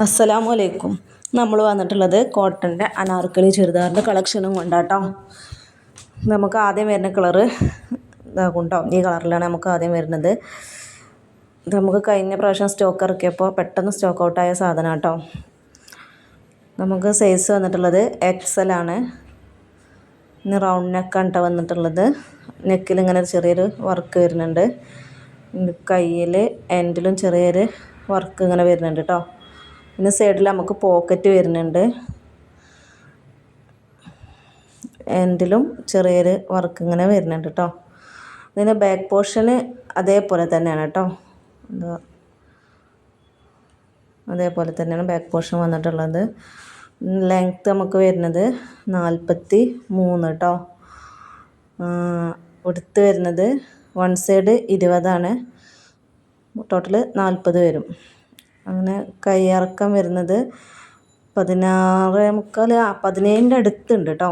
അസ്സലാമു അലൈക്കും. നമ്മൾ വന്നിട്ടുള്ളത് കോട്ടൻ്റെ അനാർക്കലി ചുരിദാറിൻ്റെ കളക്ഷനും കൊണ്ടാട്ടോ. നമുക്ക് ആദ്യം വരുന്ന കളറ് ഇതാകും കേട്ടോ. ഈ കളറിലാണ് നമുക്ക് ആദ്യം വരുന്നത്. ഇത് നമുക്ക് കഴിഞ്ഞ പ്രാവശ്യം സ്റ്റോക്ക് ഇറക്കിയപ്പോൾ പെട്ടെന്ന് സ്റ്റോക്ക് ഔട്ടായ സാധനം കേട്ടോ. നമുക്ക് സൈസ് വന്നിട്ടുള്ളത് XL ആണ്. ഇന്ന് റൗണ്ട് നെക്കാണ് കേട്ടോ വന്നിട്ടുള്ളത്. നെക്കിൽ ഇങ്ങനെ ചെറിയൊരു വർക്ക് വരുന്നുണ്ട്. കയ്യിൽ എൻഡിലും ചെറിയൊരു വർക്ക് ഇങ്ങനെ വരുന്നുണ്ട് കേട്ടോ. പിന്നെ സൈഡിൽ നമുക്ക് പോക്കറ്റ് വരുന്നുണ്ട്. എൻഡിലും ചെറിയൊരു വർക്ക് ഇങ്ങനെ വരുന്നുണ്ട് കേട്ടോ. ഇതിൻ്റെ ബാക്ക് പോർഷന് അതേപോലെ തന്നെയാണ് കേട്ടോ. അതേപോലെ തന്നെയാണ് ബാക്ക് പോർഷൻ വന്നിട്ടുള്ളത്. ലെങ്ത്ത് നമുക്ക് വരുന്നത് 43 കേട്ടോ. എടുത്ത് വരുന്നത് വൺ സൈഡ് 20 ആണ്. ടോട്ടൽ 40 വരും. അങ്ങനെ കൈയിറക്കം വരുന്നത് 16.25 17ൻ്റെ അടുത്തുണ്ട് കേട്ടോ.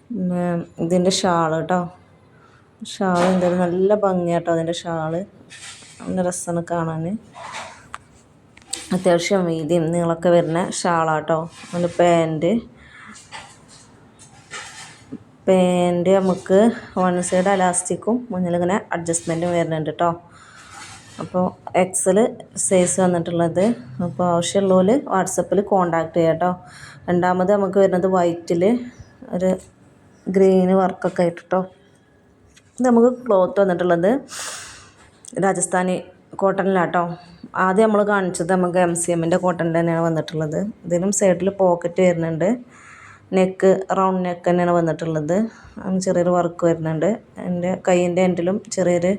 പിന്നെ ഇതിൻ്റെ ഷാള് കേട്ടോ. ഷാൾ എന്തായാലും നല്ല ഭംഗിയാട്ടോ. അതിൻ്റെ ഷാള് നല്ല രസമാണ് കാണാൻ. അത്യാവശ്യം വീതിയും നീളമൊക്കെ വരുന്ന ഷാളാട്ടോ. അതിൻ്റെ പാൻറ്റ് നമുക്ക് വൺ സൈഡ് അലാസ്റ്റിക്കും മുന്നിലിങ്ങനെ അഡ്ജസ്റ്റ്മെൻറ്റും വരുന്നുണ്ട് കേട്ടോ. അപ്പോൾ XL സൈസ് വന്നിട്ടുള്ളത്. അപ്പോൾ ആവശ്യമുള്ളവർ വാട്സപ്പിൽ കോണ്ടാക്ട് ചെയ്യാം കേട്ടോ. രണ്ടാമത് നമുക്ക് വരുന്നത് വൈറ്റിൽ ഒരു ഗ്രീന് വർക്കൊക്കെ ആയിട്ട് കേട്ടോ. ഇത് നമുക്ക് ക്ലോത്ത് വന്നിട്ടുള്ളത് രാജസ്ഥാനി കോട്ടണിലാട്ടോ. ആദ്യം നമ്മൾ കാണിച്ചത് നമുക്ക് MCMൻ്റെ കോട്ടണിൻ്റെ തന്നെയാണ് വന്നിട്ടുള്ളത്. ഇതിനും സൈഡിൽ പോക്കറ്റ് വരുന്നുണ്ട്. നെക്ക് റൗണ്ട് നെക്ക് തന്നെയാണ് വന്നിട്ടുള്ളത്. അങ്ങനെ ചെറിയൊരു വർക്ക് വരുന്നുണ്ട്. എൻ്റെ കൈയിൻ്റെ എൻഡിലും ചെറിയൊരു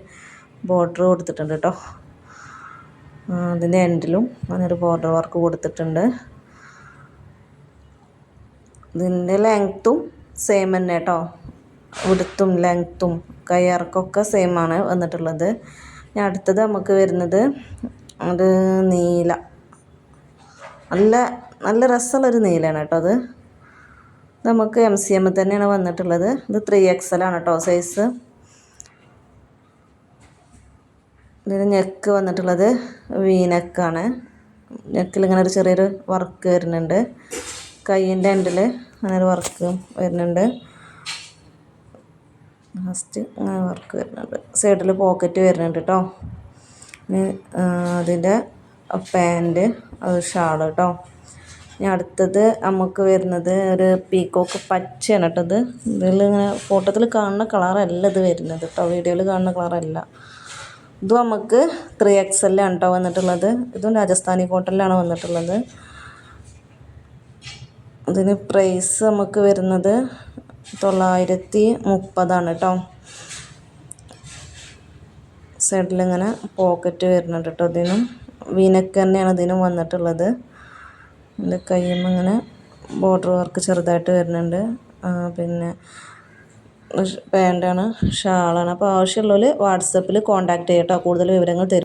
ബോർഡർ കൊടുത്തിട്ടുണ്ട് കേട്ടോ. അതിൻ്റെ എൻഡിലും അങ്ങനൊരു ബോർഡർ വർക്ക് കൊടുത്തിട്ടുണ്ട്. ഇതിൻ്റെ ലെങ്ത്തും സെയിം തന്നെ കേട്ടോ. വിഡ്ത്തും ലെങ്ത്തും കൈയിറക്കമൊക്കെ സെയിം ആണ് വന്നിട്ടുള്ളത്. ഇനി അടുത്തത് നമുക്ക് വരുന്നത് അത് നീല, നല്ല നല്ല രസമുള്ളൊരു നീലയാണ് കേട്ടോ. അത് നമുക്ക് MCM തന്നെയാണ് വന്നിട്ടുള്ളത്. ഇത് 3XL ആണ് കേട്ടോ സൈസ്. ഇതിന് നെക്ക് വന്നിട്ടുള്ളത് വീനെക്കാണ്. നെക്കിൽ ഇങ്ങനെ ഒരു ചെറിയൊരു വർക്ക് വരുന്നുണ്ട്. കൈയിൻ്റെ എൻഡിൽ അങ്ങനെ ഒരു വർക്ക് വരുന്നുണ്ട്. ഫസ്റ്റ് അങ്ങനെ വർക്ക് വരുന്നുണ്ട്. സൈഡിൽ പോക്കറ്റ് വരുന്നുണ്ട് കേട്ടോ. അതിൻ്റെ പാൻറ്റ് അത് ഷാൾ കേട്ടോ. ഇനി അടുത്തത് നമുക്ക് വരുന്നത് ഒരു പീക്കോക്ക് പച്ചയാണ് കേട്ടോ. ഇതിലിങ്ങനെ ഫോട്ടോത്തിൽ കാണുന്ന കളറല്ല ഇത് വരുന്നത് കേട്ടോ. വീഡിയോയിൽ കാണുന്ന കളറല്ല. ഇതും നമുക്ക് 3XL ആണ് കേട്ടോ വന്നിട്ടുള്ളത്. ഇതും രാജസ്ഥാനി കോട്ടണിലാണ് വന്നിട്ടുള്ളത്. ഇതിന് പ്രൈസ് നമുക്ക് വരുന്നത് 930 കേട്ടോ. സൈഡിലിങ്ങനെ പോക്കറ്റ് വരുന്നുണ്ട് കേട്ടോ. ഇതിനും വീനക്ക് തന്നെയാണ് ഇതിനും വന്നിട്ടുള്ളത്. എൻ്റെ കയ്യിൽ ഇങ്ങനെ ബോർഡർ വർക്ക് ചെറുതായിട്ട് വരുന്നുണ്ട്. പിന്നെ പാൻറ്റാണ്, ഷാളാണ്. അപ്പോൾ ആവശ്യമുള്ളവർ വാട്സപ്പിൽ കോൺടാക്റ്റ് ചെയ്യട്ടോ. കൂടുതൽ വിവരങ്ങൾ തരും.